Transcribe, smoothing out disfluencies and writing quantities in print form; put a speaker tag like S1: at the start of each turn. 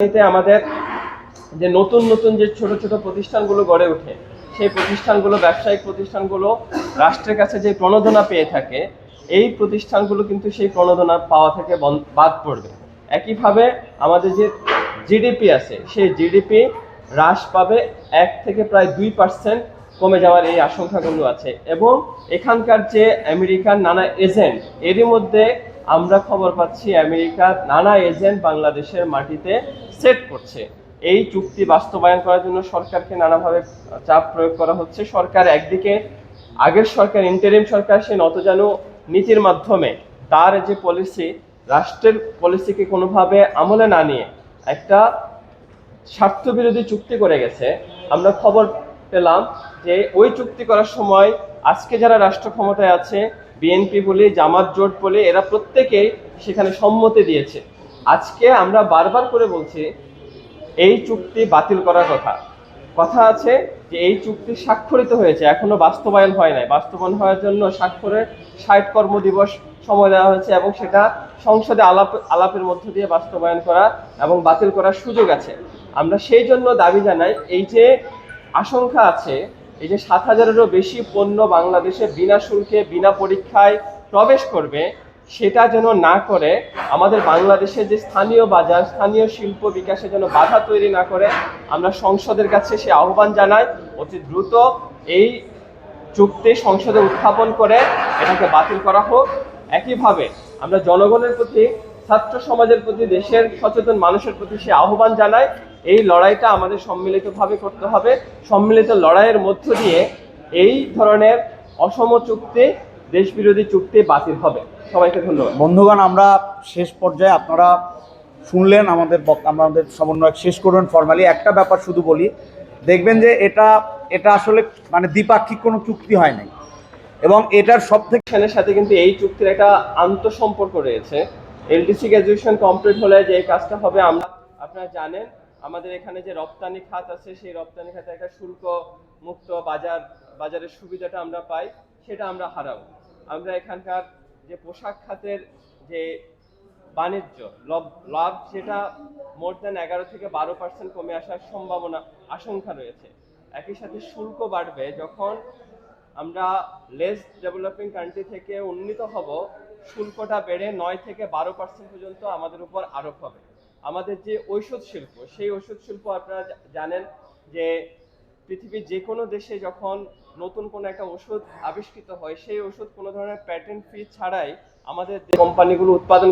S1: আমাদের যে নতুন নতুন যে ছোট ছোট প্রতিষ্ঠানগুলো গড়ে ওঠে, সেই প্রতিষ্ঠানগুলো, ব্যবসায়িক প্রতিষ্ঠানগুলো রাষ্ট্রের কাছে যে প্রণোদনা পেয়ে থাকে, এই প্রতিষ্ঠানগুলো কিন্তু সেই প্রণোদনা পাওয়া থেকে বাদ পড়বে। একইভাবে আমাদের যে জিডিপি আছে, সেই জিডিপি হ্রাস পাবে 1 থেকে প্রায় 2% কমে যাওয়ার এই আশঙ্কাগুলো আছে। এবং এখানকার যে আমেরিকার নানা এজেন্ট, এরই মধ্যে আমরা খবর পাচ্ছি আমেরিকার নানা এজেন্ট বাংলাদেশের মাটিতে সেট করছে। এই চুক্তি বাস্তবায়ন করার জন্য সরকারকে নানাভাবে চাপ প্রয়োগ করা হচ্ছে। সরকার একদিকে, আগের সরকার, ইন্টারিম সরকার, সে নতজানু নীতির মাধ্যমে তার যে পলিসি, রাষ্ট্রের পলিসিকে কোনোভাবে আমলে না নিয়ে একটা স্বার্থবিরোধী চুক্তি করে গেছে। আমরা খবর পেলাম যে ওই চুক্তি করার সময় আজকে যারা রাষ্ট্র ক্ষমতায় আছে, বিএনপি বলি, জামাত জোট বলি, এরা প্রত্যেকেই সেখানে সম্মতি দিয়েছে। আজকে আমরা বারবার করে বলছি এই চুক্তি বাতিল করার কথা আছে যে এই চুক্তি স্বাক্ষরিত হয়েছে, এখনো বাস্তবায়ন হয় নাই। বাস্তবায়ন হওয়ার জন্য স্বাক্ষরের 60 কর্মদিবস সময় দেওয়া হয়েছে এবং সেটা সংসদে আলাপের মধ্য দিয়ে বাস্তবায়ন করা এবং বাতিল করার সুযোগ আছে। আমরা সেই জন্য দাবি জানাই, এই যে আশঙ্কা আছে, এই যে 7,000-এরও বেশি পণ্য বাংলাদেশে বিনা শুল্কে, বিনা পরীক্ষায় প্রবেশ করবে, সেটা যেন না করে, আমাদের বাংলাদেশের যে স্থানীয় বাজার, স্থানীয় শিল্প বিকাশে যেন বাধা তৈরি না করে, আমরা সংসদের কাছে সে আহ্বান জানাই অতি দ্রুত এই চুক্তি সংসদে উত্থাপন করে এটাকে বাতিল করা হোক। একইভাবে আমরা জনগণের প্রতি, ছাত্র সমাজের প্রতি, দেশের সচেতন মানুষের প্রতি সে আহ্বান জানাই, এই লড়াইটা আমাদের সম্মিলিতভাবে করতে হবে। সম্মিলিত লড়াইয়ের মধ্য দিয়ে এই ধরনের অসম চুক্তি, দেশবিরোধী চুক্তি বাতিল হবে। সবাইকে ধন্যবাদ।
S2: বন্ধুগণ, আমরা শেষ পর্যায়ে, আপনারা শুনলেন আমাদের সমন্বয় শেষ করবেন ফর্মালি। একটা ব্যাপার শুধু বলি, দেখবেন যে এটা আসলে মানে দ্বিপাক্ষিক কোনো চুক্তি হয় নাই, এবং এটার সব থেকে
S1: সাথে কিন্তু এই চুক্তির একটা আন্তঃসম্পর্ক রয়েছে। এলডিসি গ্র্যাজুয়েশন কমপ্লিট হলে যে কাজটা হবে, আপনারা জানেন আমাদের এখানে যে রপ্তানি খাত আছে, সেই রপ্তানি খাতে একটা শুল্ক মুক্ত বাজারের সুবিধাটা আমরা পাই, সেটা আমরা হারাবো। আমরা এখানকার যে পোশাক খাতের যে বাণিজ্য লাভ, সেটা মোর দেন 11 থেকে 12% কমে আসার আশঙ্কা রয়েছে। একই সাথে শুল্ক বাড়বে। যখন আমরা লেস ডেভেলপিং কান্ট্রি থেকে উন্নীত হব, শুল্কটা বেড়ে 9 থেকে 12% পর্যন্ত আমাদের উপর আরোপ হবে। আমাদের যে ঔষধ শিল্প, সেই ঔষধ শিল্প আপনারা জানেন যে পৃথিবীর যে কোনো দেশে যখন নতুন কোনো একটা ওষুধ আবিষ্কৃত হয়, সেই ওষুধ কোনো ধরনের প্যাটেন্ট ফি ছাড়াই আমাদের কোম্পানিগুলো উৎপাদন